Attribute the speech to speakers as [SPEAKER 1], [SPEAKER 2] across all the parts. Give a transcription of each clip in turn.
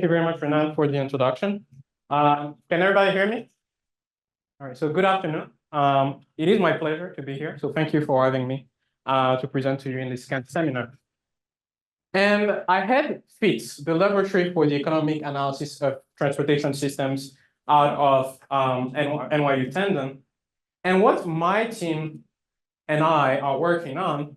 [SPEAKER 1] you very much, Renan, for the introduction. Can everybody hear me? All right, so good afternoon. It is my pleasure to be here. So thank you for having me to present to you in this kind of seminar. And I head FITS, the Laboratory for the Economic Analysis of Transportation Systems out of NYU Tandon. And what my team and I are working on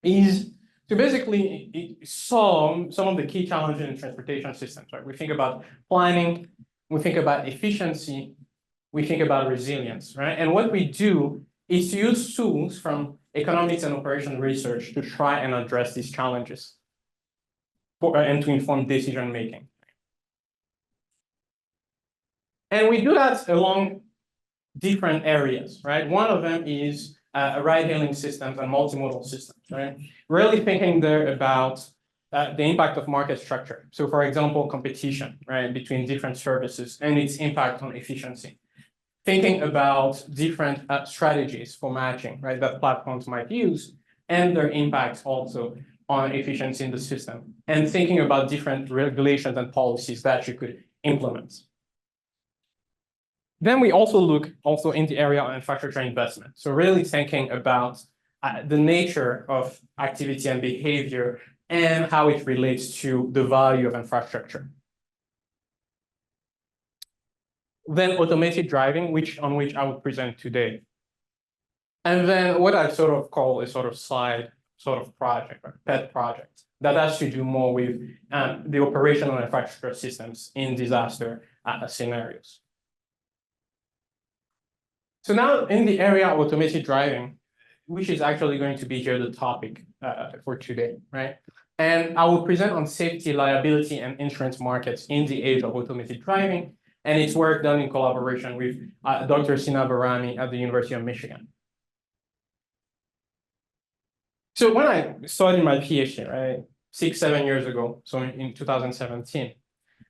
[SPEAKER 1] is to basically solve some of the key challenges in transportation systems, right? We think about planning, we think about efficiency, we think about resilience, right? And what we do is to use tools from economics and operation research to try and address these challenges and to inform decision making. And we do that along different areas, right? One of them is ride-hailing systems and multimodal systems, right? Really thinking there about the impact of market structure. So for example, competition, right, between different services and its impact on efficiency. Thinking about different strategies for matching, right, that platforms might use and their impact also on efficiency in the system. And thinking about different regulations and policies that you could implement. Then we also look in the area of infrastructure investment. So really thinking about the nature of activity and behavior and how it relates to the value of infrastructure. Then automated driving, on which I will present today. And then what I sort of call a sort of side project, or pet project, that has to do more with the operational infrastructure systems in disaster scenarios. So now in the area of automated driving, which is actually going to be here the topic for today, right? And I will present on safety, liability, and insurance markets in the age of automated driving, and it's work done in collaboration with Dr. Sina Barami at the University of Michigan. So when I started my PhD, right, 6-7 years ago, so in 2017,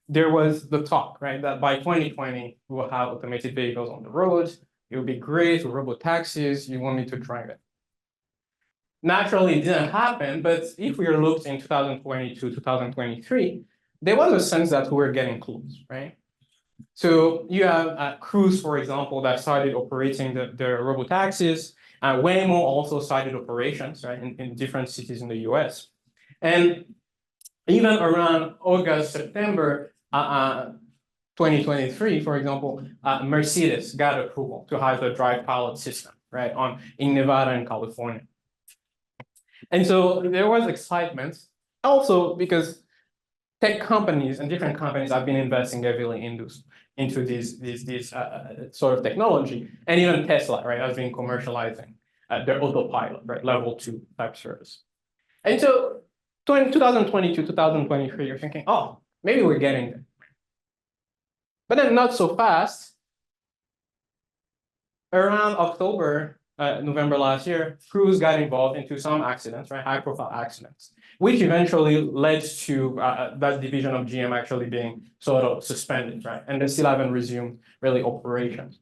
[SPEAKER 1] there was the talk, right, that by 2020, we will have automated vehicles on the roads. It would be great with robo taxis. You want me to drive it. Naturally, it didn't happen, but if we looked in 2022, 2023, there was a sense that we were getting close, right? So you have Cruise, for example, that started operating the robo taxis. Waymo also started operations, right, in different cities in the US. And even around August, September, 2023, for example, Mercedes got approval to have the drive pilot system, right, in Nevada and California. And so there was excitement also because tech companies and different companies have been investing heavily into these sort of technology. And even Tesla, right, has been commercializing their autopilot, right, level 2 type service. And so 2022, 2023, you're thinking, oh, maybe we're getting there. But then not so fast. Around October, November last year, Cruise got involved into some accidents, right, high-profile accidents, which eventually led to that division of GM actually being sort of suspended, right, and they still haven't resumed really operations.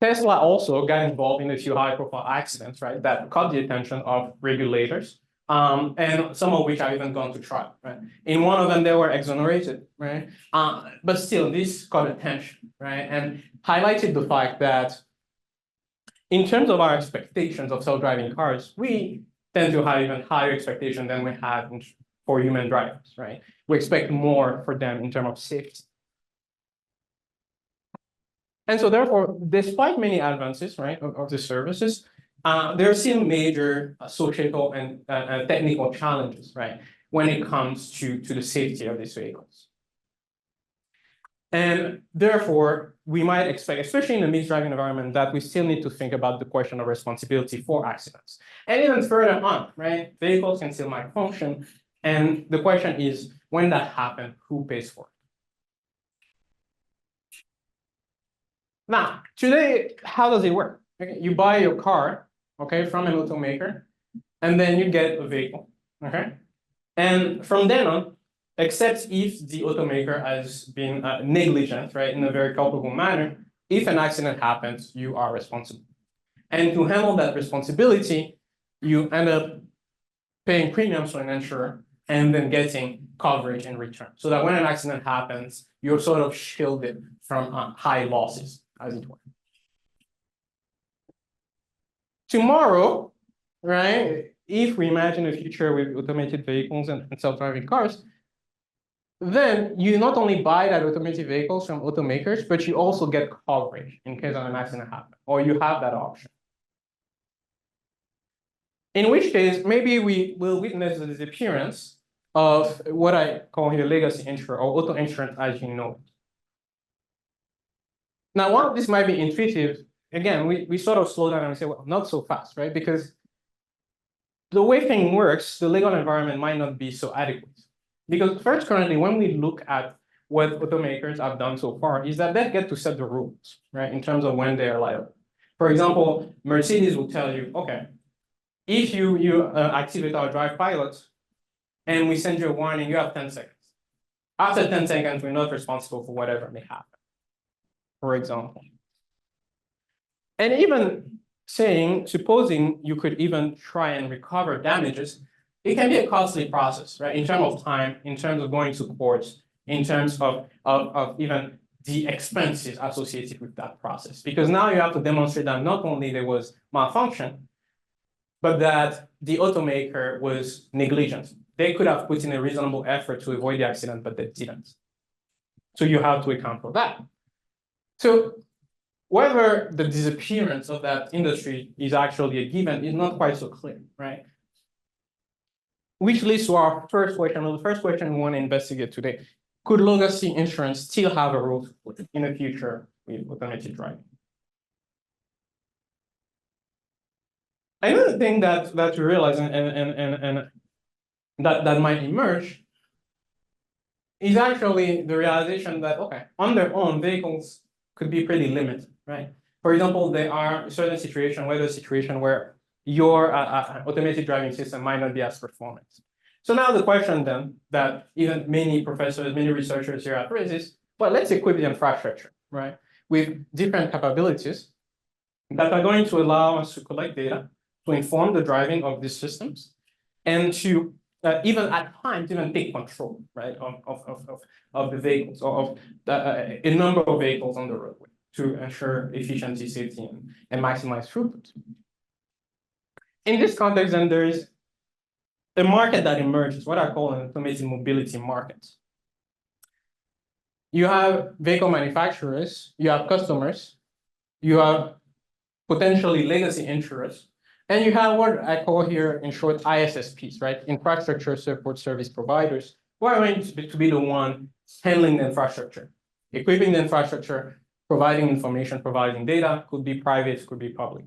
[SPEAKER 1] Tesla also got involved in a few high-profile accidents, right, that caught the attention of regulators. And some of which have even gone to trial, right? In one of them, they were exonerated, right? But still, this caught attention, right? And highlighted the fact that in terms of our expectations of self-driving cars, we tend to have even higher expectations than we have for human drivers, right? We expect more for them in terms of safety. And so therefore, despite many advances, right, of the services, there are still major societal and technical challenges, right, when it comes to the safety of these vehicles. And therefore, we might expect, especially in a mixed driving environment, that we still need to think about the question of responsibility for accidents. And even further on, right, vehicles can still malfunction. And the question is, when that happens, who pays for it? Now, today, how does it work? Okay, you buy your car, okay, from an automaker, and then you get a vehicle, okay? And from then on, except if the automaker has been negligent, right, in a very culpable manner, if an accident happens, you are responsible. And to handle that responsibility, you end up paying premiums to an insurer and then getting coverage in return. So that when an accident happens, you're sort of shielded from high losses, as it were. Tomorrow, right, if we imagine a future with automated vehicles and self-driving cars, then you not only buy that automated vehicles from automakers, but you also get coverage in case of an accident happens, or you have that option. In which case, maybe we will witness the disappearance of what I call here legacy insurance or auto insurance as you know it. Now, while this might be intuitive, again, we sort of slow down and we say, well, not so fast, right? Because the way things works, the legal environment might not be so adequate. Because first, currently, when we look at what automakers have done so far, is that they get to set the rules, right, in terms of when they are liable. For example, Mercedes will tell you, okay, if you activate our drive pilot and we send you a warning, you have 10 seconds. After 10 seconds, we're not responsible for whatever may happen, for example. And even saying, supposing you could even try and recover damages, it can be a costly process, right? In terms of time, in terms of going to courts, in terms of even the expenses associated with that process. Because now you have to demonstrate that not only there was malfunction, but that the automaker was negligent. They could have put in a reasonable effort to avoid the accident, but they didn't. So you have to account for that. So whether the disappearance of that industry is actually a given is not quite so clear, right? Which leads to our first question, or the first question we want to investigate today. Could legacy insurance still have a role to play in the future with automated driving? Another thing that you realize and that might emerge is actually the realization that, okay, on their own, vehicles could be pretty limited, right? For example, there are certain situations, where your automated driving system might not be as performant. So now the question then that even many professors, many researchers here at raise is, well, let's equip the infrastructure, right, with different capabilities that are going to allow us to collect data, to inform the driving of these systems, and to even at times even take control, right, of the vehicles or of a number of vehicles on the roadway to ensure efficiency, safety, and maximize throughput. In this context, then there is a market that emerges, what I call an automated mobility market. You have vehicle manufacturers, you have customers, you have potentially legacy insurers, and you have what I call here, in short, ISSPs, right? Infrastructure support service providers, who are going to be the one handling the infrastructure, equipping the infrastructure, providing information, providing data, could be private, could be public.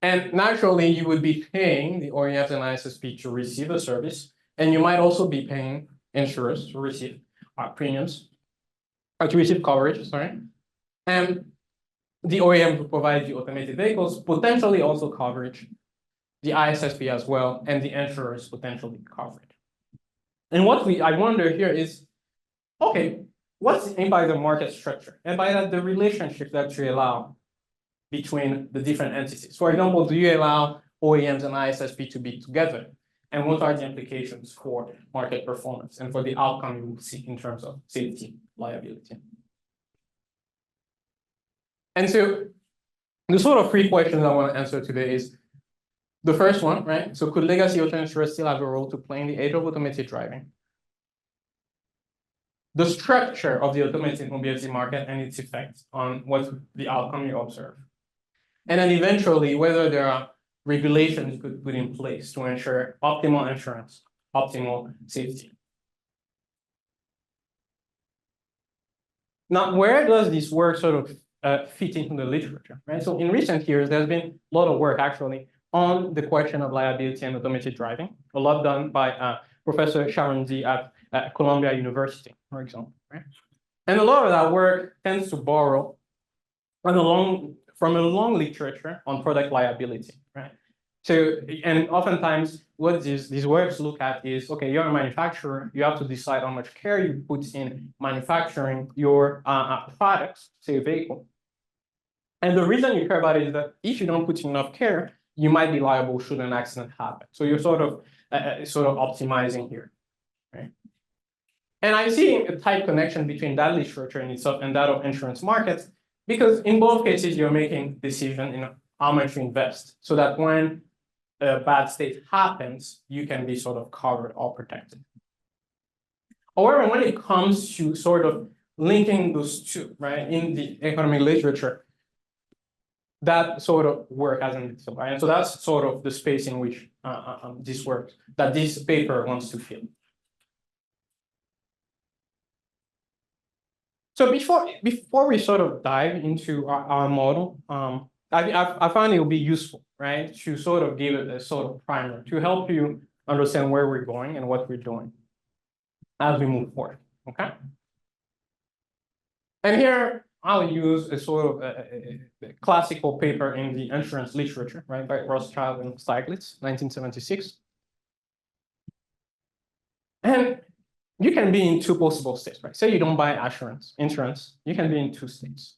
[SPEAKER 1] And naturally, you would be paying the OEMs and ISSP to receive a service, and you might also be paying insurers to receive premiums, or to receive coverage, sorry. And the OEM will provide you automated vehicles, potentially also coverage, the ISSP as well, and the insurers potentially coverage. And what I wonder here is, okay, what's meant by the market structure? And by that, the relationship that you allow between the different entities. For example, do you allow OEMs and ISSP to be together? And what are the implications for market performance and for the outcome you will see in terms of safety, liability? And so the sort of three questions I want to answer today is the first one, right? So could legacy auto insurers still have a role to play in the age of automated driving? The structure of the automated mobility market and its effects on what the outcome you observe. And then eventually, whether there are regulations you could put in place to ensure optimal insurance, optimal safety. Now, where does this work sort of fit into the literature, right? So in recent years, there's been a lot of work actually on the question of liability and automated driving, a lot done by Professor Sharon Z at Columbia University, for example, right? And a lot of that work tends to borrow from a long literature on product liability, right? So, and oftentimes what these works look at is, okay, you're a manufacturer, you have to decide how much care you put in manufacturing your products, say a vehicle. And the reason you care about it is that if you don't put enough care, you might be liable should an accident happen. So you're sort of sort of optimizing here, right? And I see a tight connection between that literature in itself and that of insurance markets, because in both cases, you're making decision in how much you invest, so that when a bad state happens, you can be sort of covered or protected. However, when it comes to sort of linking those two, right, in the economic literature, that sort of work hasn't been filled, right? And so that's sort of the space in which this works, that this paper wants to fill. So before we sort of dive into our model, I find it will be useful, right, to sort of give it a sort of primer to help you understand where we're going and what we're doing as we move forward, okay? And here I'll use a sort of a classical paper in the insurance literature, right, by Rothschild and Stiglitz, 1976. And you can be in two possible states, right? Say you don't buy insurance, you can be in two states.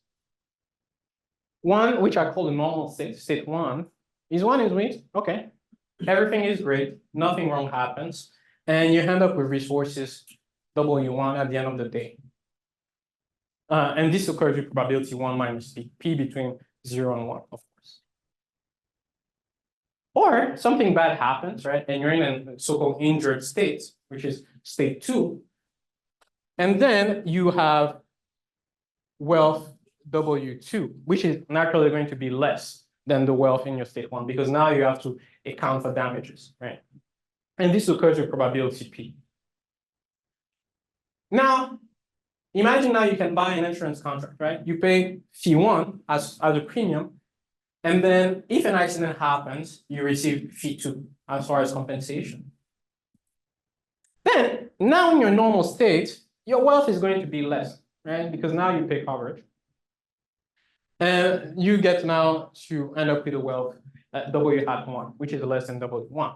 [SPEAKER 1] One, which I call the normal state, state one is which, okay, everything is great, nothing wrong happens, and you end up with resources W1 at the end of the day. And this occurs with probability 1 minus p between 0 and 1, of course. Or something bad happens, right? And you're in a so-called injured state, which is state 2. And then you have wealth W2, which is naturally going to be less than the wealth in your state 1, because now you have to account for damages, right? And this occurs with probability p. Now, imagine now you can buy an insurance contract, right? You pay fee 1 as a premium, and then if an accident happens, you receive fee 2 as far as compensation. Then, now in your normal state, your wealth is going to be less, right? Because now you pay coverage. And you get now to end up with a wealth W hat 1, which is less than W1.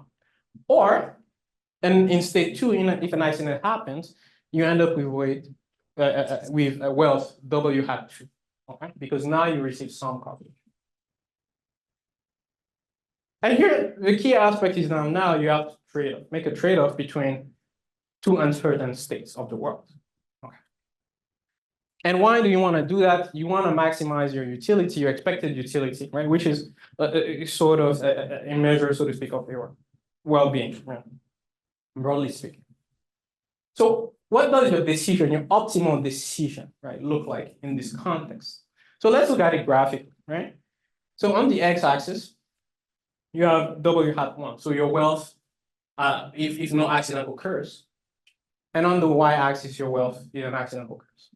[SPEAKER 1] Or, and in state 2, if an accident happens, you end up with a wealth W hat 2, okay? Because now you receive some coverage. And here, the key aspect is now you have to make a trade-off between two uncertain states of the world. Okay. And why do you want to do that? You want to maximize your utility, your expected utility, right? Which is sort of a measure, so to speak, of your well-being, right? Broadly speaking. So what does your decision, your optimal decision, right, look like in this context? So let's look at it graphically, right? So on the x-axis, you have W hat 1, so your wealth, if no accident occurs. And on the y-axis, your wealth if an accident occurs.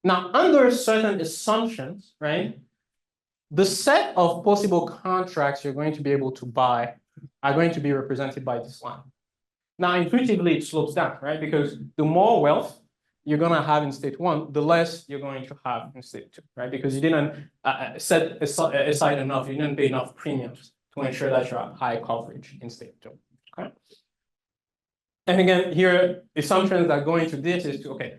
[SPEAKER 1] Now, under certain assumptions, right, the set of possible contracts you're going to be able to buy are going to be represented by this line. Now, intuitively, it slopes down, right? Because the more wealth you're going to have in state 1, the less you're going to have in state 2, right? Because you didn't set aside enough, you didn't pay enough premiums to ensure that you have high coverage in state 2, okay? And again, here, assumptions that go into this is to, okay,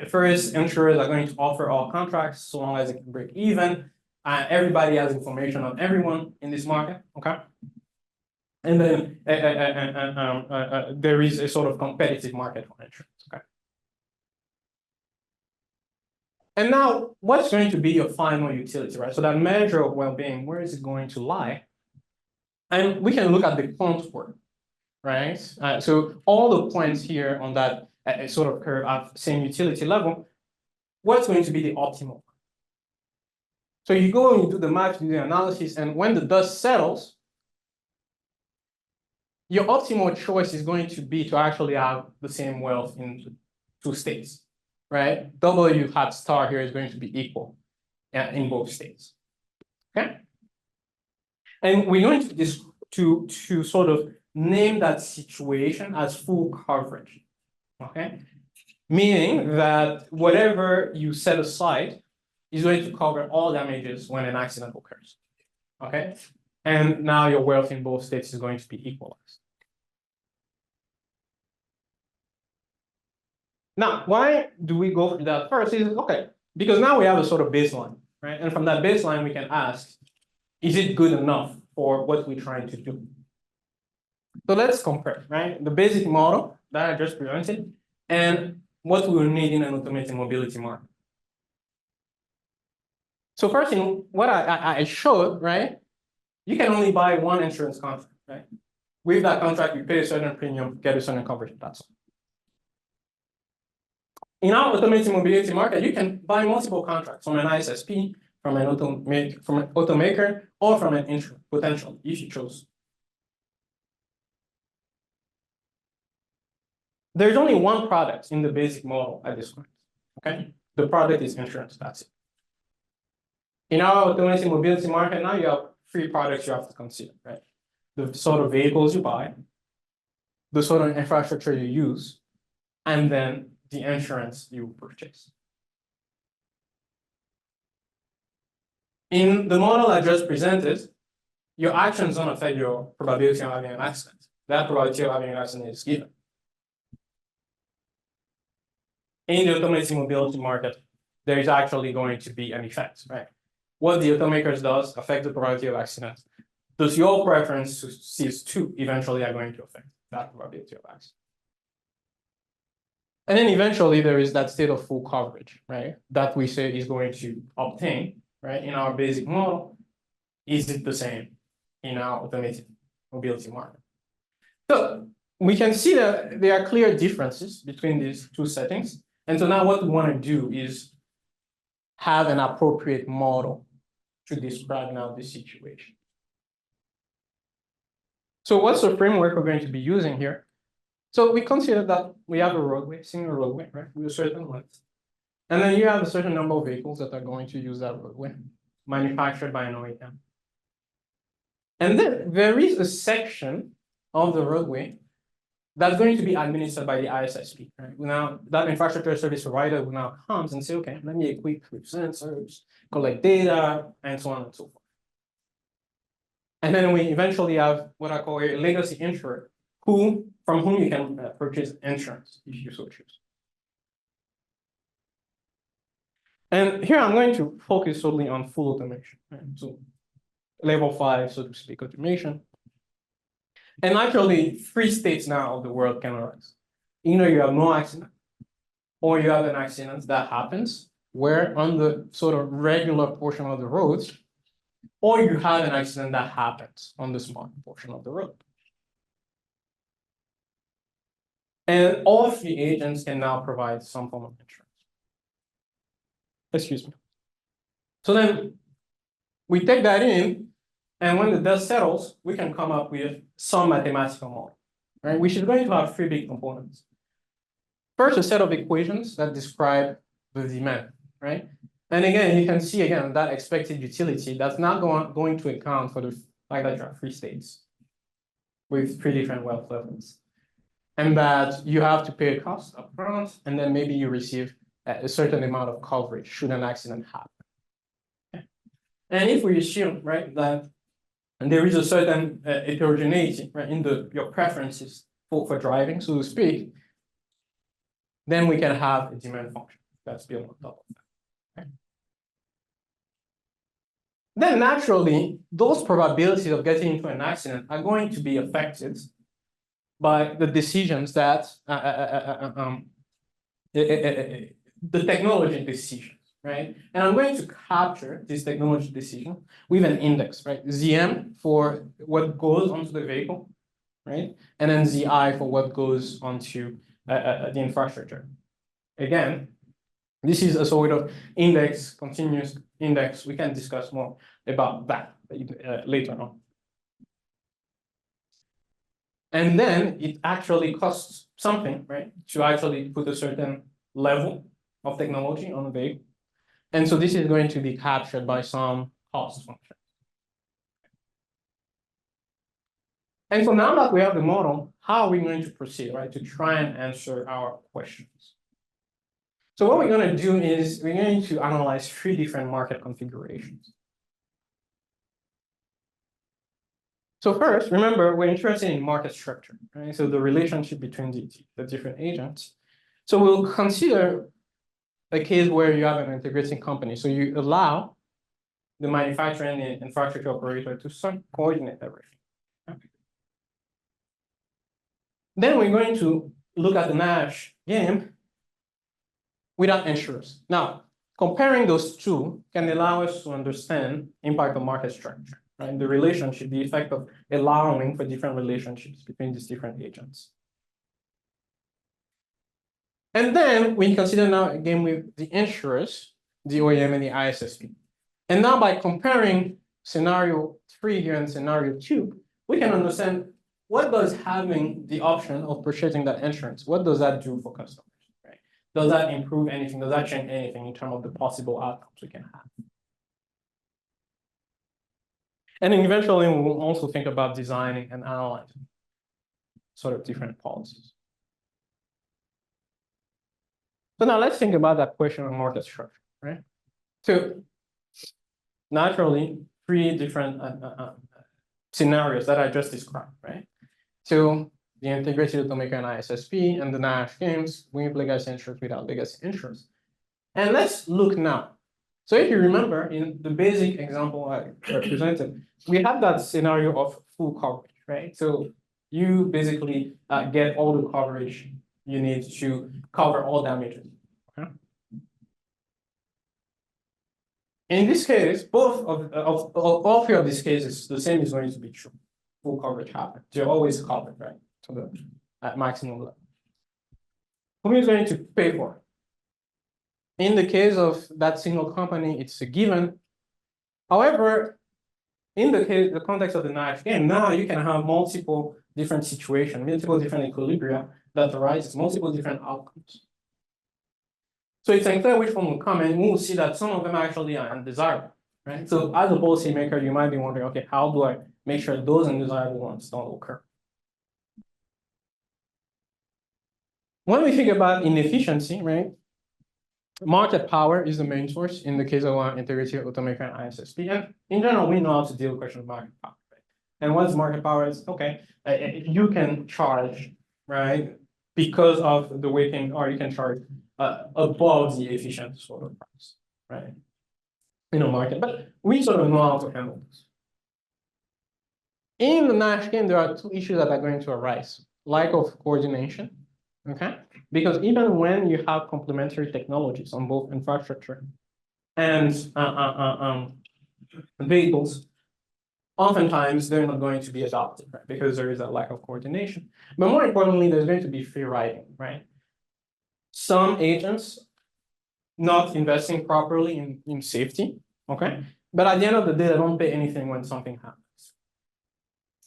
[SPEAKER 1] first, insurers are going to offer all contracts so long as it can break even. Everybody has information on everyone in this market, okay? And then there is a sort of competitive market for insurance, okay? And now, what's going to be your final utility, right? So that measure of well-being, where is it going to lie? And we can look at the contour, right? So all the points here on that sort of curve at same utility level, what's going to be the optimal? So you go and you do the math, you do the analysis, and when the dust settles, your optimal choice is going to be to actually have the same wealth in two states, right? W hat star here is going to be equal in both states, okay? And we're going to sort of name that situation as full coverage, okay? Meaning that whatever you set aside is going to cover all damages when an accident occurs, okay? And now your wealth in both states is going to be equalized. Now, why do we go through that first? Is okay, because now we have a sort of baseline, right? And from that baseline, we can ask, is it good enough for what we're trying to do? So let's compare, right? The basic model that I just presented and what we will need in an automated mobility market. So first thing, what I showed, right? You can only buy one insurance contract, right? With that contract, you pay a certain premium, get a certain coverage. That's all. In our automated mobility market, you can buy multiple contracts from an ISSP, from an automaker, or from an insurer, potentially, if you choose. There's only one product in the basic model I described. Okay, the product is insurance. That's it. In our automated mobility market now, you have three products you have to consider, right? The sort of vehicles you buy, the sort of infrastructure you use, and then the insurance you purchase. In the model I just presented, your actions don't affect your probability of having an accident. That probability of having an accident is given. In the automated mobility market, there is actually going to be an effect, right? What the automakers does affect the probability of accident. Does your preference to CS2 eventually are going to affect that probability of accident? And then eventually there is that state of full coverage, right? That we say is going to obtain, right? In our basic model, is it the same in our automated mobility market? So we can see that there are clear differences between these two settings. And so now what we want to do is have an appropriate model to describe now this situation. So what's the framework we're going to be using here? So we consider that we have a roadway, single roadway, right, with a certain length. And then you have a certain number of vehicles that are going to use that roadway, manufactured by an OEM. And then there is a section of the roadway that's going to be administered by the ISSP, right? Now, that infrastructure service provider will now comes and say, okay, let me equip with sensors, collect data, and so on and so forth. And then we eventually have what I call a legacy insurer, from whom you can purchase insurance if you so choose. And here I'm going to focus solely on full automation, right? So level 5, so to speak, automation. And actually, 3 states now of the world can arise. Either you have no accident, or you have an accident that happens where on the sort of regular portion of the roads, or you have an accident that happens on the smart portion of the road. And all 3 agents can now provide some form of insurance. Excuse me. So then we take that in, and when the dust settles, we can come up with some mathematical model, right? Which is going to have 3 big components. First, a set of equations that describe the demand, right? And again, you can see again that expected utility that's not going to account for the fact that you have 3 states with 3 different wealth levels. And that you have to pay a cost upfront, and then maybe you receive a certain amount of coverage should an accident happen. Okay. And if we assume, right, that there is a certain heterogeneity, right, in your preferences for driving, so to speak, then we can have a demand function that's built on top of that. Okay. Then naturally, those probabilities of getting into an accident are going to be affected by the decisions that the technology decisions, right? And I'm going to capture this technology decision with an index, right? ZM for what goes onto the vehicle, right? And then ZI for what goes onto the infrastructure. Again, this is a sort of index, continuous index. We can discuss more about that later on. And then it actually costs something, right, to actually put a certain level of technology on the vehicle. And so this is going to be captured by some cost function. And so now that we have the model, how are we going to proceed, right, to try and answer our questions? So what we're going to do is we're going to analyze 3 different market configurations. So first, remember, we're interested in market structure, right? So the relationship between the different agents. So we'll consider a case where you have an integrating company. So you allow the manufacturer and the infrastructure operator to coordinate everything. Okay. Then we're going to look at the Nash game without insurers. Now, comparing those two can allow us to understand impact of market structure, right? The relationship, the effect of allowing for different relationships between these different agents. And then we consider now again with the insurers, the OEM and the ISSP. And now by comparing scenario 3 here and scenario 2, we can understand what does having the option of purchasing that insurance, what does that do for customers, right? Does that improve anything? Does that change anything in terms of the possible outcomes we can have? And then eventually we will also think about designing and analyzing sort of different policies. So now let's think about that question of market structure, right? So naturally, 3 different scenarios that I just described, right? So the integrated automaker and ISSP and the Nash games with legacy insurance without legacy insurance. And let's look now. So if you remember in the basic example I presented, we had that scenario of full coverage, right? So you basically get all the coverage you need to cover all damages. Okay? In this case, both of all 3 of these cases, the same is going to be true. Full coverage happens. You're always covered, right? To the at maximum level. Who is going to pay for it? In the case of that single company, it's a given. However, in the context of the Nash game, now you can have multiple different situations, multiple different equilibria that arises, multiple different outcomes. So it's unclear which one will come, and we'll see that some of them actually are undesirable, right? So as a policymaker, you might be wondering, okay, how do I make sure those undesirable ones don't occur? When we think about inefficiency, right? Market power is the main source in the case of our integrated automaker and ISSP. And in general, we know how to deal with the question of market power. Right? And what market power is, okay, you can charge, right, because of the way things are, you can charge above the efficient sort of price, right? In a market, but we sort of know how to handle this. In the Nash game, there are 2 issues that are going to arise: lack of coordination, okay? Because even when you have complementary technologies on both infrastructure and vehicles, oftentimes they're not going to be adopted, right? Because there is a lack of coordination. But more importantly, there's going to be free riding, right? Some agents not investing properly in safety, okay? But at the end of the day, they don't pay anything when something happens.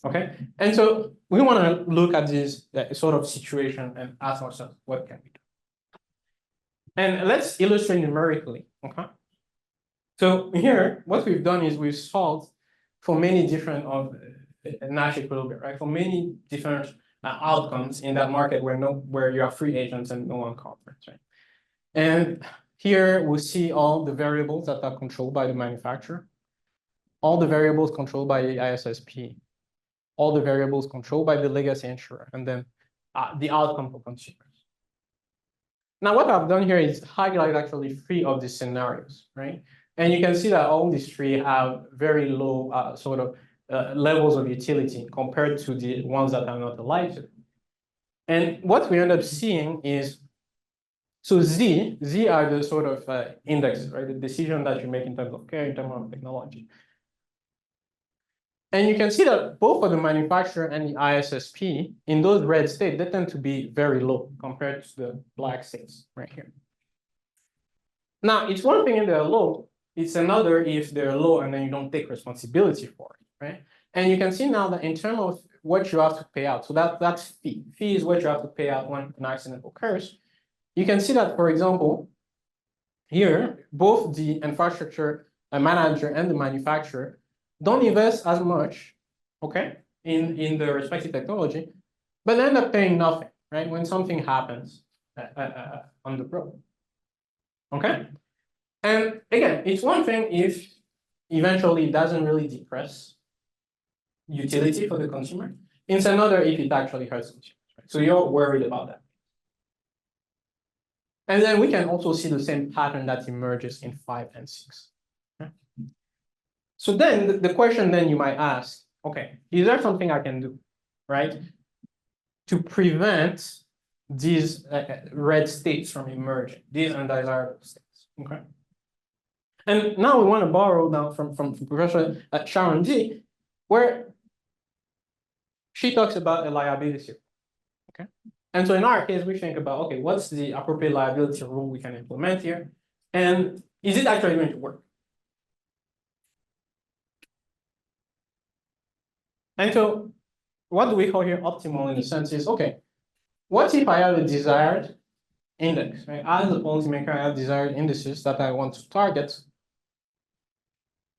[SPEAKER 1] Okay, and so we want to look at this sort of situation and ask ourselves, what can we do? And let's illustrate numerically, okay? So here, what we've done is we've solved for many different Nash equilibria, right? For many different outcomes in that market where you have free agents and no one covers, right? And here we see all the variables that are controlled by the manufacturer, all the variables controlled by the ISSP, all the variables controlled by the legacy insurer, and then the outcome for consumers. Now, what I've done here is highlight actually 3 of these scenarios, right? And you can see that all these 3 have very low sort of levels of utility compared to the ones that are not alive. And what we end up seeing is, so Z are the sort of indexes, right? The decision that you make in terms of care, in terms of technology. And you can see that both for the manufacturer and the ISSP, in those red states, they tend to be very low compared to the black states right here. Now, it's one thing if they're low, it's another if they're low and then you don't take responsibility for it, right? And you can see now that in terms of what you have to pay out, so that's fee. Fee is what you have to pay out when an accident occurs. You can see that, for example, here, both the infrastructure manager and the manufacturer don't invest as much, okay, in the respective technology, but end up paying nothing, right, when something happens on the road, okay? And again, it's one thing if eventually it doesn't really depress utility for the consumer. It's another if it actually hurts consumers, right? So you're worried about that. And then we can also see the same pattern that emerges in 5 and 6. So then the question then you might ask, okay, is there something I can do, right, to prevent these red states from emerging, these undesirable states. Okay. And now we want to borrow now from Professor Sharon D, where she talks about a liability. Okay. And so in our case, we think about, okay, what's the appropriate liability rule we can implement here? And is it actually going to work? And so what do we call here optimal in the sense is, okay, what if I have a desired index, right? As a policymaker, I have desired indices that I want to target.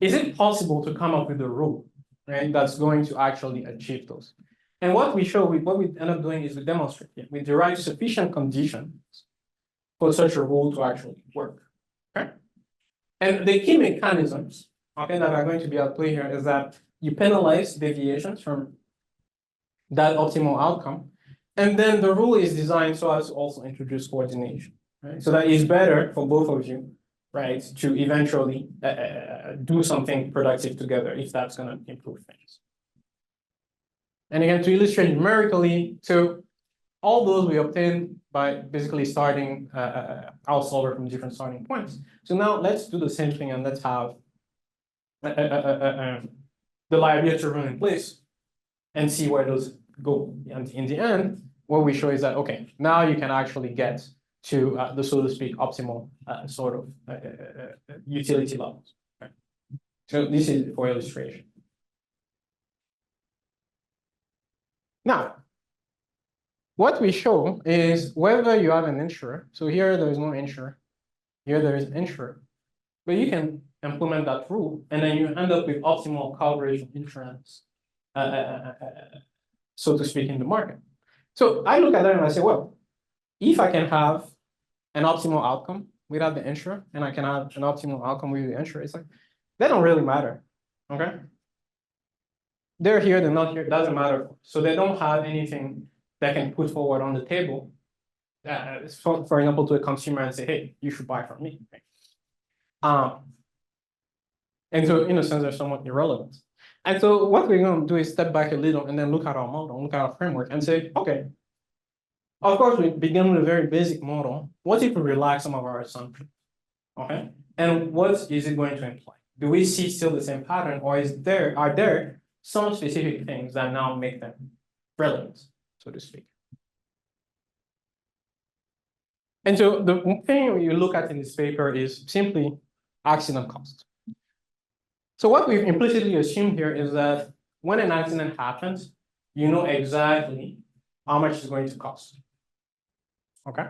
[SPEAKER 1] Is it possible to come up with a rule, right, that's going to actually achieve those? And what we show, what we end up doing is we demonstrate, we derive sufficient conditions for such a rule to actually work, okay? And the key mechanisms, okay, that are going to be at play here is that you penalize deviations from that optimal outcome. And then the rule is designed so as to also introduce coordination, right? So that is better for both of you, right, to eventually do something productive together if that's going to improve things. And again, to illustrate numerically, so all those we obtain by basically starting our solver from different starting points. So now let's do the same thing and let's have the liability rule in place and see where those go. And in the end, what we show is that, okay, now you can actually get to the, so to speak, optimal sort of utility levels. Right? So this is for illustration. Now, what we show is whether you have an insurer. So here there is no insurer. Here there is insurer. But you can implement that rule, and then you end up with optimal coverage of insurance, so to speak, in the market. So I look at that and I say, well, if I can have an optimal outcome without the insurer, and I can have an optimal outcome with the insurer, it's like, they don't really matter, okay? They're here, they're not here, it doesn't matter. So they don't have anything that can put forward on the table, for example, to a consumer and say, hey, you should buy from me. And so in a sense, they're somewhat irrelevant. And so what we're going to do is step back a little and then look at our model, look at our framework and say, okay, of course, we begin with a very basic model. What if we relax some of our assumptions? Okay. And what is it going to imply? Do we see still the same pattern, or are there some specific things that now make them relevant, so to speak? And so the thing you look at in this paper is simply accident cost. So what we've implicitly assumed here is that when an accident happens, you know exactly how much it's going to cost. Okay.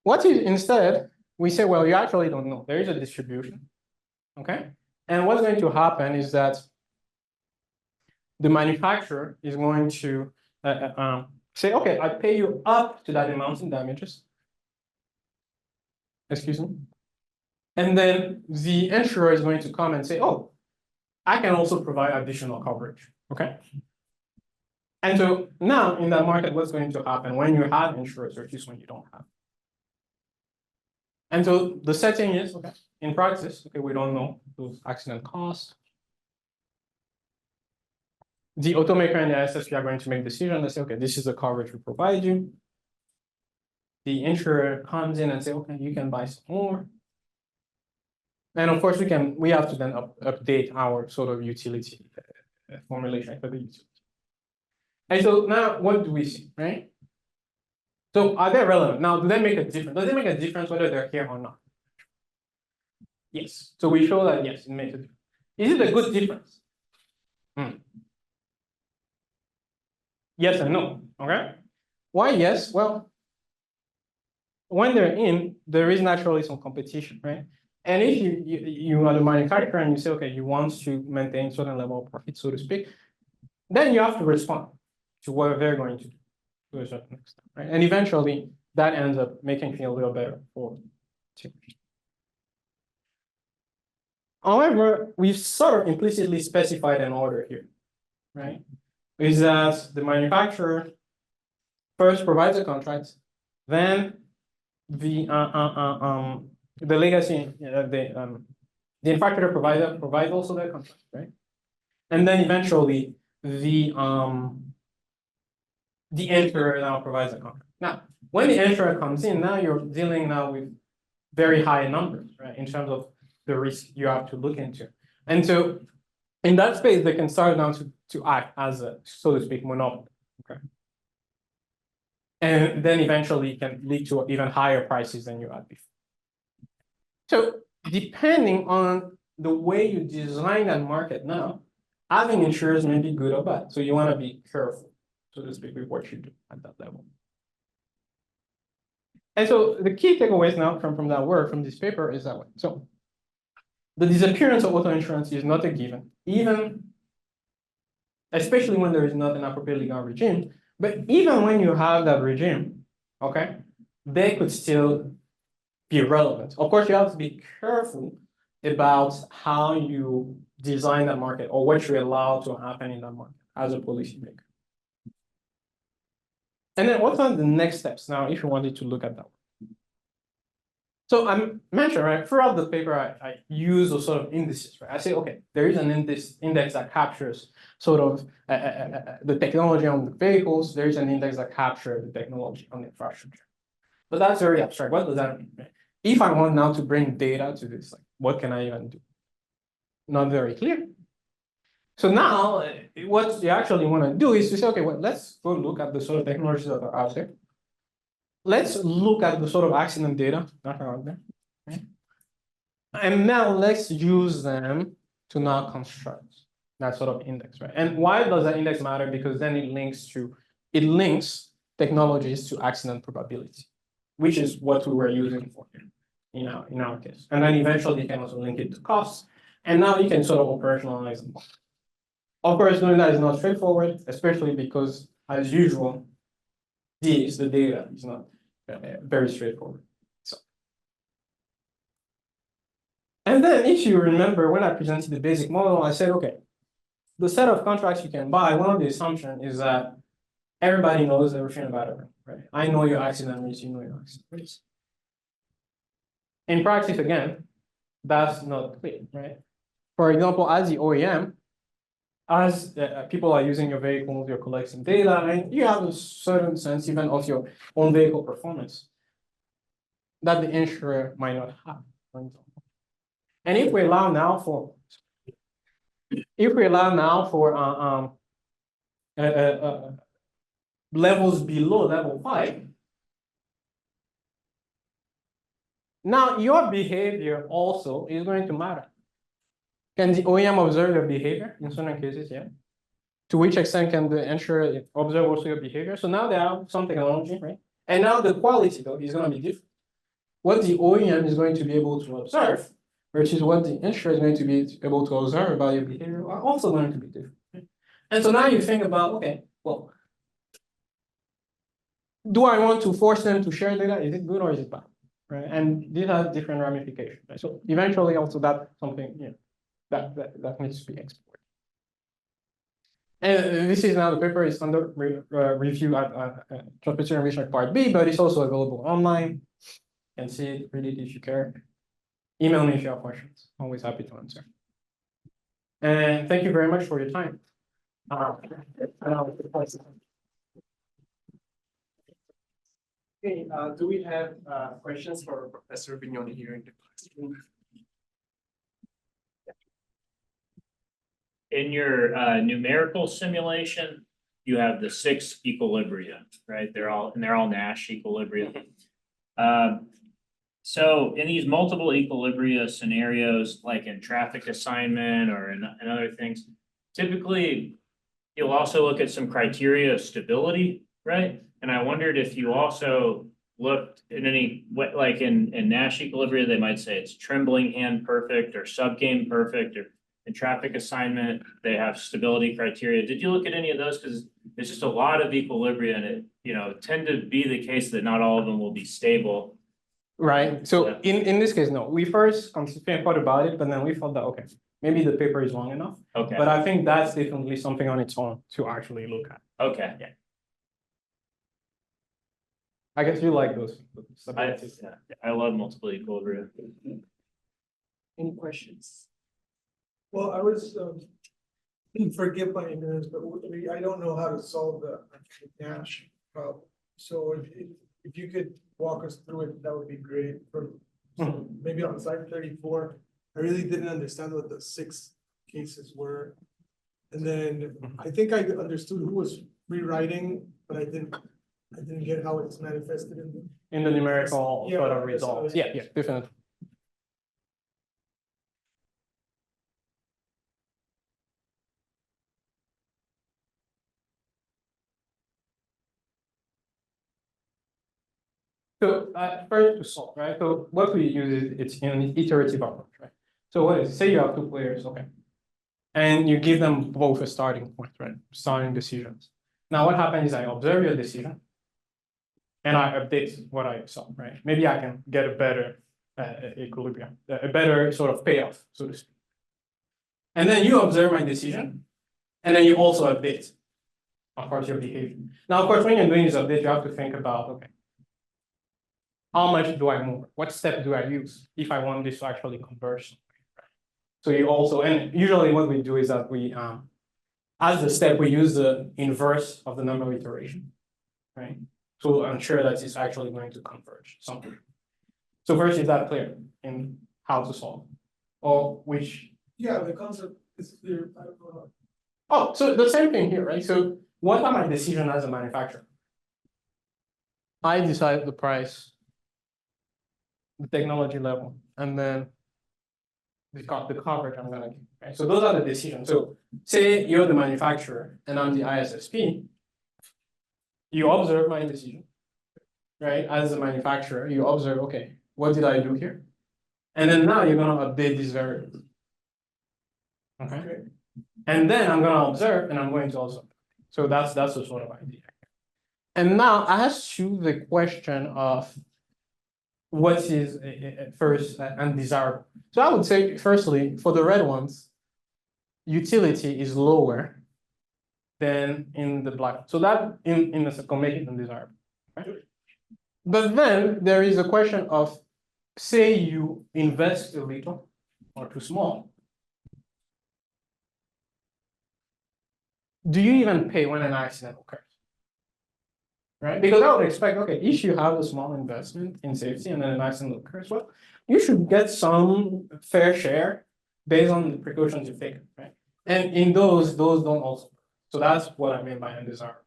[SPEAKER 1] What if instead we say, well, you actually don't know. There is a distribution. Okay. And what's going to happen is that the manufacturer is going to say, okay, I pay you up to that amount in damages. Excuse me. And then the insurer is going to come and say, oh, I can also provide additional coverage. Okay. And so now in that market, what's going to happen when you have insurers versus when you don't have? And so the setting is, okay, in practice, okay, we don't know those accident costs. The automaker and the SSP are going to make decisions and say, okay, this is the coverage we provide you. The insurer comes in and say, okay, you can buy some more. And of course, we have to then update our sort of utility formulation for the utility. And so now what do we see, right? So are they relevant? Now, do they make a difference? Does it make a difference whether they're here or not? Yes. So we show that, yes, it makes a difference. Is it a good difference? Yes and no, okay? Why yes? Well, when they're in, there is naturally some competition, right? And if you are the manufacturer and you say, okay, you want to maintain certain level of profit, so to speak, then you have to respond to what they're going to do to a certain extent, right? And eventually that ends up making things a little better for consumers. However, we've sort of implicitly specified an order here, right? Is that the manufacturer first provides a contract, then the legacy, the manufacturer provides also that contract, right? And then eventually the insurer now provides a contract. Now, when the insurer comes in, now you're dealing now with very high numbers, right? In terms of the risk you have to look into. And so in that space, they can start now to act as a, so to speak, monopoly. Okay. And then eventually it can lead to even higher prices than you had before. So depending on the way you design that market now, having insurers may be good or bad. So you want to be careful, so to speak, with what you do at that level. And so the key takeaways now from that work, from this paper, is that way. So the disappearance of auto insurance is not a given, even especially when there is not an appropriate legal regime. But even when you have that regime, okay, they could still be relevant. Of course, you have to be careful about how you design that market or what you allow to happen in that market as a policymaker. And then what are the next steps now if you wanted to look at that? So I mentioned, right, throughout the paper, I use those sort of indices, right? I say, okay, there is an index that captures sort of the technology on the vehicles. There is an index that captures the technology on the infrastructure. But that's very abstract. What does that mean? Right? If I want now to bring data to this, like, what can I even do? Not very clear. So now, what you actually want to do is to say, okay, well, let's go look at the sort of technologies that are out there. Let's look at the sort of accident data that are out there. Okay? And now let's use them to now construct that sort of index, right? And why does that index matter? Because then it links technologies to accident probability, which is what we were using for in our case. And then eventually you can also link it to costs. And now you can sort of operationalize them. Of course, doing that is not straightforward, especially because, as usual, the data is not very straightforward. So, and then if you remember, when I presented the basic model, I said, okay, the set of contracts you can buy, one of the assumptions is that everybody knows everything about it, right? I know your accident risk, you know your accident risk. In practice, again, that's not clear, right? For example, as the OEM, as people are using your vehicles, you're collecting data, and you have a certain sense even of your own vehicle performance that the insurer might not have, for example. And if we allow now for levels below level 5, now your behavior also is going to matter. Can the OEM observe your behavior in certain cases? Yeah. To which extent can the insurer observe also your behavior? So now they have some technology, right? And now the quality, though, is going to be different. What the OEM is going to be able to observe versus what the insurer is going to be able to observe about your behavior are also going to be different. And so now you think about, okay, well, do I want to force them to share data? Is it good or is it bad? Right? And these have different ramifications. Right? So eventually also that's something that needs to be explored. And this is now, the paper is under review at Transportation and Research Part B, but it's also available online. You can see it, read it if you care. Email me if you have questions. Always happy to answer. And thank you very much for your time.
[SPEAKER 2] Okay, do we have questions for Professor Vignon here in the classroom?
[SPEAKER 3] In your numerical simulation, you have the 6 equilibria, right? They're all Nash equilibria. So in these multiple equilibria scenarios, like in traffic assignment or in other things, typically you'll also look at some criteria of stability, right? And I wondered if you also looked at any, like in Nash equilibria, they might say it's trembling hand perfect or subgame perfect, or in traffic assignment, they have stability criteria. Did you look at any of those? Because there's just a lot of equilibria, and it tend to be the case that not all of them will be stable.
[SPEAKER 1] Right. So in this case, no. We first thought about it, but then we thought that, okay, maybe the paper is long enough.
[SPEAKER 3] Okay.
[SPEAKER 1] But I think that's definitely something on its own to actually look at.
[SPEAKER 3] Okay.
[SPEAKER 1] Yeah. I guess you like those.
[SPEAKER 3] I love multiple equilibria.
[SPEAKER 2] Any questions? Well, I was
[SPEAKER 4] Forgive my ignorance, but I don't know how to solve the Nash problem. So if you could walk us through it, that would be great. So maybe on slide 34, I really didn't understand what the 6 cases were. And then I think I understood who was rewriting, but I didn't get how it's manifested
[SPEAKER 1] In the numerical
[SPEAKER 4] Yeah,
[SPEAKER 1] sort of
[SPEAKER 4] that's
[SPEAKER 1] results.
[SPEAKER 4] what I-
[SPEAKER 1] Yeah, definitely. So first to solve, right? So what we use is it's an iterative approach, right? So what is, say you have 2 players, okay? And you give them both a starting point, right? Starting decisions. Now what happens is I observe your decision and I update what I saw, right? Maybe I can get a better equilibrium, a better sort of payoff, so to speak. And then you observe my decision and then you also update, of course, your behavior. Now, of course, when you're doing this update, you have to think about, okay, how much do I move? What step do I use if I want this to actually converge? So you also, and usually what we do is that we, as the step, we use the inverse of the number of iteration, right? To ensure that it's actually going to converge something. So first, is that clear in how to solve? Or which?
[SPEAKER 4] Yeah, the concept is clear. I don't know.
[SPEAKER 1] Oh, so the same thing here, right? So what are my decision as a manufacturer? I decide the price, the technology level, and then the coverage I'm gonna give, right? So those are the decisions. So say you're the manufacturer and I'm the ISSP, you observe my decision, right? As a manufacturer, you observe, okay, what did I do here? And then now you're gonna update these variables. Okay. And then I'm gonna observe and I'm going to also. So that's the sort of idea. And now I ask you the question of what is first undesirable. So I would say, firstly, for the red ones, utility is lower than in the black. So that in the can make it undesirable. Right? But then there is a question of, say you invest a little or too small. Do you even pay when an accident occurs? Right? Because I would expect, okay, if you have a small investment in safety and then an accident occurs, well, you should get some fair share based on the precautions you've taken, right? And in those don't also. So that's what I mean by undesirable.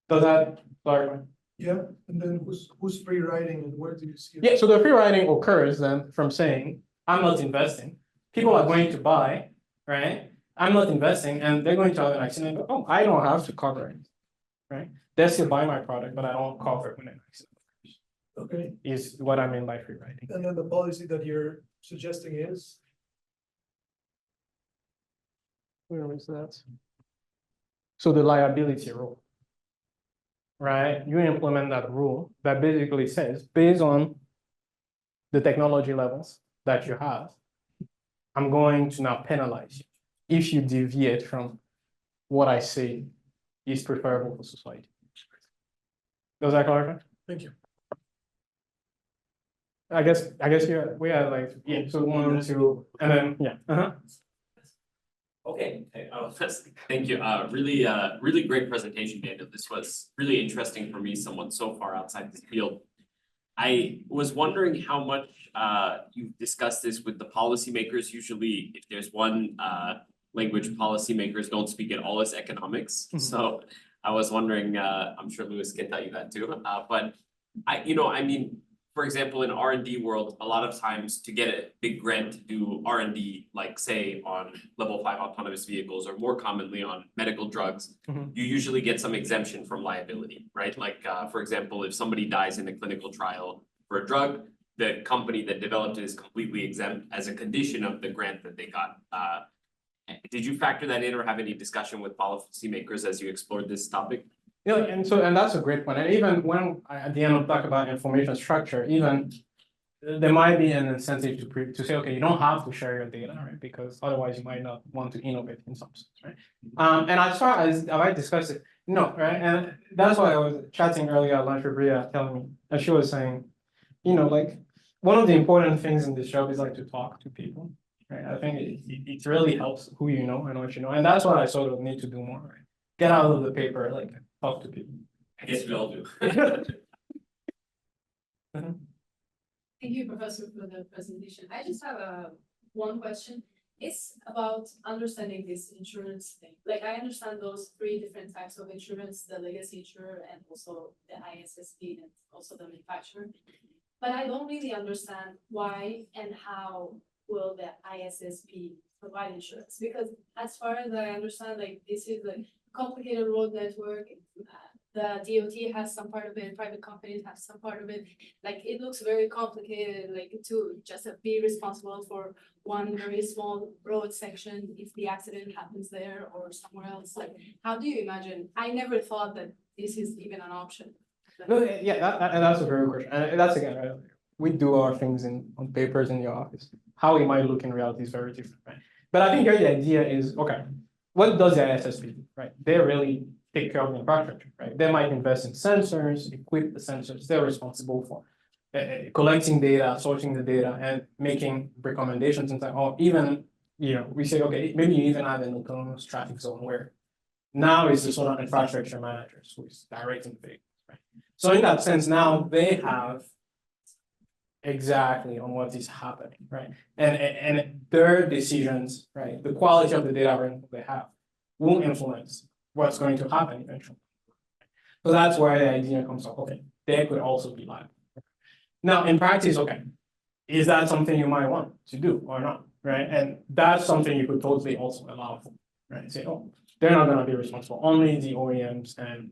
[SPEAKER 1] Does that clarify?
[SPEAKER 4] Yeah, and then who's free riding and where do you see it?
[SPEAKER 1] Yeah, so the free riding occurs then from saying, I'm not investing. People are going to buy, right? I'm not investing and they're going to have an accident, but oh, I don't have to cover it, right? They still buy my product, but I don't cover it when an accident occurs.
[SPEAKER 4] Okay,
[SPEAKER 1] Is what I mean by free riding.
[SPEAKER 4] and then the policy that you're suggesting is?
[SPEAKER 1] Where is that? So the liability rule, right? You implement that rule that basically says, based on the technology levels that you have, I'm going to now penalize you if you deviate from what I say is preferable for society. Does that clarify?
[SPEAKER 4] Thank you.
[SPEAKER 1] I guess we are like, yeah, so 1, 2, and then, yeah.
[SPEAKER 5] Okay, thank you. Really great presentation, Daniel. This was really interesting for me, someone so far outside this field. I was wondering how much you've discussed this with the policymakers. Usually, if there's one language policymakers don't speak at all, is economics.
[SPEAKER 1] Mhm.
[SPEAKER 5] So I was wondering, I'm sure Louis can tell you that too. But I mean, for example, in R&D world, a lot of times to get a big grant to do R&D, like say on level 5 autonomous vehicles, or more commonly on medical drugs,
[SPEAKER 1] Mhm.
[SPEAKER 5] you usually get some exemption from liability, right? Like, for example, if somebody dies in a clinical trial for a drug, the company that developed it is completely exempt as a condition of the grant that they got. Did you factor that in or have any discussion with policymakers as you explored this topic?
[SPEAKER 1] Yeah, and that's a great point. And even when I, at the end, I'll talk about information structure, even there might be an incentive to say, okay, you don't have to share your data, right? Because otherwise you might not want to innovate in some sense, right? And as far as I discussed it, no, right? And that's why I was chatting earlier at lunch with Bria telling me, and she was saying, like one of the important things in this job is like to talk to people, right? I think it really helps who you know and what you know, and that's what I sort of need to do more, right? Get out of the paper, like talk to people.
[SPEAKER 5] I guess we all do.
[SPEAKER 6] Thank you, Professor, for the presentation. I just have one question. It's about understanding this insurance thing. Like, I understand those three different types of insurance, the legacy insurer and also the ISSP and also the manufacturer. But I don't really understand why and how will the ISSP provide insurance? Because as far as I understand, like, this is a complicated road network. The DOT has some part of it, private companies have some part of it. Like, it looks very complicated, like, to just be responsible for one very small road section if the accident happens there or somewhere else. Like, how do you imagine? I never thought that this is even an option.
[SPEAKER 1] No, yeah, and that's a very good question, and that's again, right? We do our things on papers in the office. How it might look in reality is very different, right? But I think here the idea is, okay, what does the ISSP do, right? They really take care of the infrastructure, right? They might invest in sensors, equip the sensors. They're responsible for collecting data, sorting the data, and making recommendations and or even, we say, okay, maybe you even have an autonomous traffic zone where now it's the sort of infrastructure managers who is directing the vehicles, right? So in that sense, now they have exactly on what is happening, right? And their decisions, right? The quality of the data they have will influence what's going to happen eventually. So that's where the idea comes up. Okay, they could also be liable. Now, in practice, okay, is that something you might want to do or not, right? And that's something you could totally also allow for, right? Say, oh, they're not going to be responsible. Only the OEMs and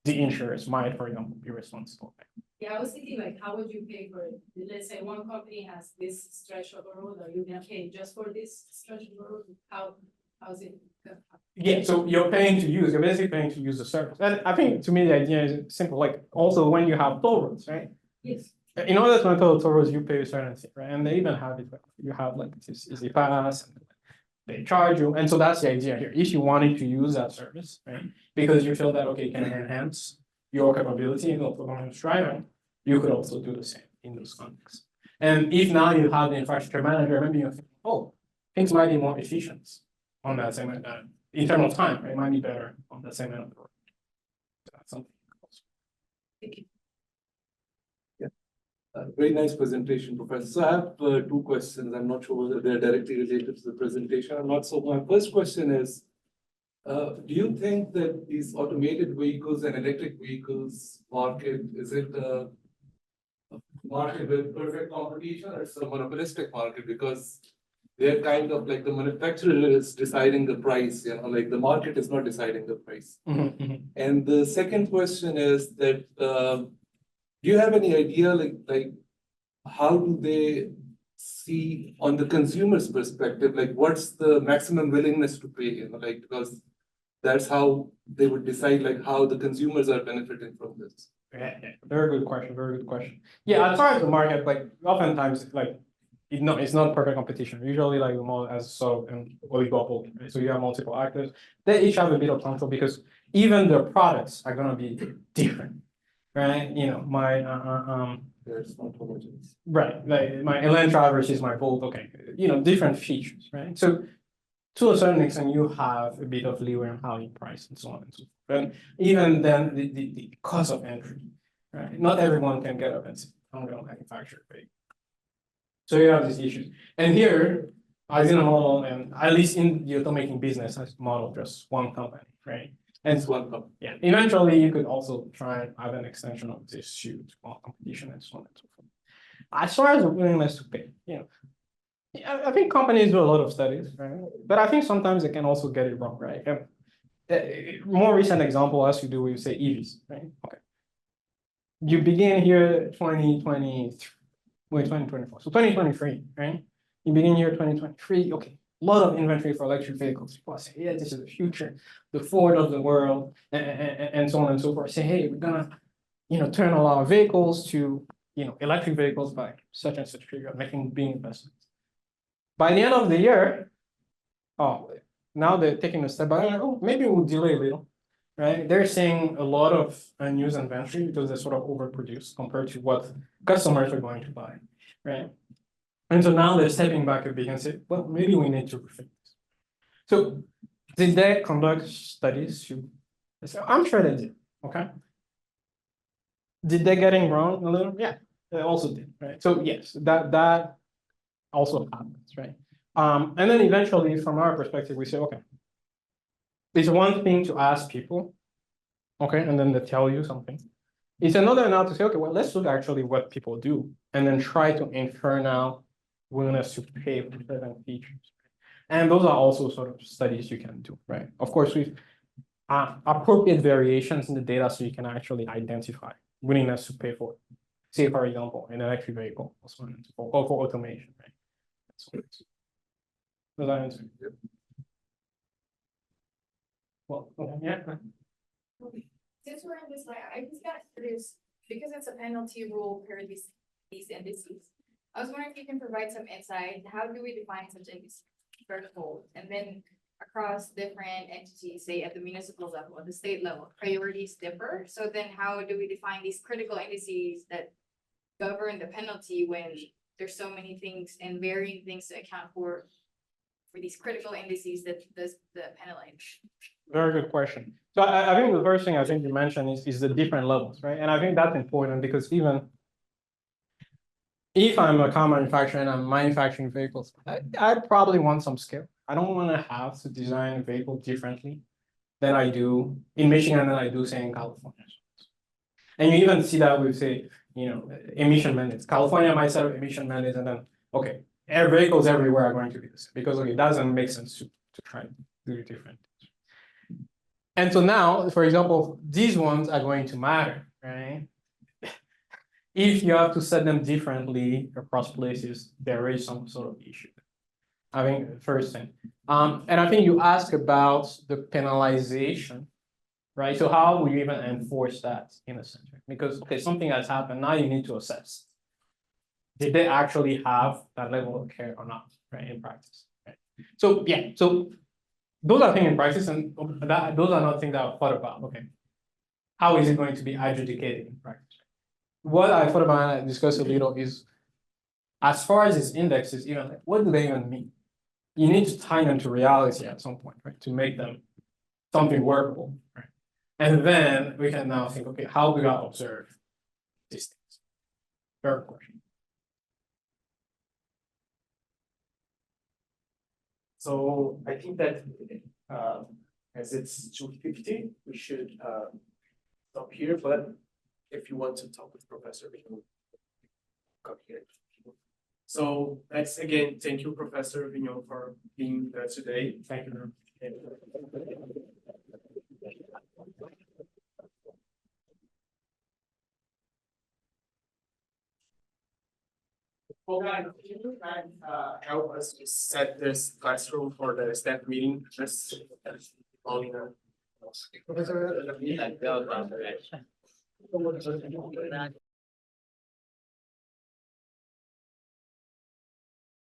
[SPEAKER 1] the insurers might, for example, be responsible.
[SPEAKER 6] Yeah, I was thinking, like, how would you pay for it? Let's say one company has this stretch of a road, are you gonna pay just for this stretch of a road? How's it?
[SPEAKER 1] Yeah, so you're basically paying to use the service. And I think to me, the idea is simple, like also when you have toll roads, right?
[SPEAKER 6] Yes.
[SPEAKER 1] In order to enter toll roads, you pay a certain thing, right? And they even have it, you have like this easy pass, and they charge you. And so that's the idea here. If you wanted to use that service, right? Because you feel that, okay, it can enhance your capability in autonomous driving, you could also do the same in those contexts. And if now you have the infrastructure manager, maybe you think, oh, things might be more efficient on that same in terms of time, right? It might be better on the same end of the road. So that's something else.
[SPEAKER 6] Thank you.
[SPEAKER 7] Very nice presentation, Professor. So I have two questions. I'm not sure whether they're directly related to the presentation or not. So my first question is, do you think that these automated vehicles and electric vehicles market, is it a market with perfect competition or it's a monopolistic market? Because they're kind of like the manufacturer is deciding the price, like the market is not deciding the price. And the second question is that, do you have any idea, like how do they see on the consumer's perspective, like what's the maximum willingness to pay, like, because that's how they would decide like how the consumers are benefiting from this.
[SPEAKER 1] Yeah, very good question, very good question. Yeah, as far as the market, like oftentimes, like it's not perfect competition. Usually like more as sort of an oligopoly, right? So you have multiple actors. They each have a bit of control because even their products are gonna be different. Right, my
[SPEAKER 7] There's not homogeneous.
[SPEAKER 1] right, like my Elantra versus my Bolt, okay, different features, right? So to a certain extent, you have a bit of leeway on how you price and so on and so forth. And even then, the cost of entry, right? Not everyone can get up and manufacturer rate. So you have these issues. And here, as in a model, and at least in the automaking business, as model just one company, right? And
[SPEAKER 7] It's one company.
[SPEAKER 1] yeah, eventually you could also try and have an extension of this huge competition and so on and so forth. As far as the willingness to pay, I think companies do a lot of studies, right? But I think sometimes they can also get it wrong, right? More recent example has to do with, say, EVs, right? Okay. You begin here 2023, wait, 2024. So 2023, right? You begin here 2023, okay. A lot of inventory for electric vehicles. People say, yeah, this is the future, the Ford of the world, and so on and so forth. Say, hey, we're gonna, turn a lot of vehicles to, electric vehicles by such and such period, making big investments. By the end of the year, now they're taking a step back. Oh, maybe we'll delay a little, right? They're seeing a lot of unused inventory because they're sort of overproduced compared to what customers are going to buy, right? And so now they're stepping back a bit and say, well, maybe we need to rethink this. So did they conduct studies to, so I'm sure they did, okay? Did they get it wrong a little? Yeah, they also did, right? So yes, that also happens, right? And then eventually from our perspective, we say, okay, it's one thing to ask people, okay, and then they tell you something. It's another now to say, okay, well, let's look actually what people do and then try to infer now willingness to pay for certain features. And those are also sort of studies you can do, right? Of course, we've appropriate variations in the data so you can actually identify willingness to pay for, say, for example, an electric vehicle or so on and so forth, or for automation, right? That's what it is. Does that answer? Well, yeah.
[SPEAKER 8] Since we're in this, like, I just got curious, because it's a penalty rule per these indices. I was wondering if you can provide some insight, how do we define such indices threshold? And then across different entities, say at the municipal level, at the state level, priorities differ. So then how do we define these critical indices that govern the penalty when there's so many things and varying things to account for these critical indices that does the penalty?
[SPEAKER 1] Very good question. So I think the first thing I think you mentioned is the different levels, right? And I think that's important because even if I'm a car manufacturer and I'm manufacturing vehicles, I probably want some skill. I don't want to have to design a vehicle differently than I do in Michigan than I do, say, in California. And you even see that with, say, emission mandates. California might set up emission mandates and then, okay, air vehicles everywhere are going to be the same because okay, it doesn't make sense to try to do it different. And so now, for example, these ones are going to matter, right? If you have to set them differently across places, there is some sort of issue. I think first thing. And I think you ask about the penalization, right? So how will you even enforce that in a sense? Because okay, something has happened, now you need to assess. Did they actually have that level of care or not, right, in practice? Right? So yeah, so those are things in practice, and those are not things that I've thought about. Okay, how is it going to be adjudicated in practice? What I thought about and discussed a little is, as far as these indexes, even like, what do they even mean? You need to tie them to reality at some point, right, to make them something workable, right? And then we can now think, okay, how do I observe these things? Third question.
[SPEAKER 2] So I think that as it's 2:50, we should stop here, but if you want to talk with Professor Vignon, come here. So let's again, thank you, Professor Vignon, for being there today.
[SPEAKER 1] Thank you very much.
[SPEAKER 2] Okay, can you help us to set this classroom for the staff meeting? Just only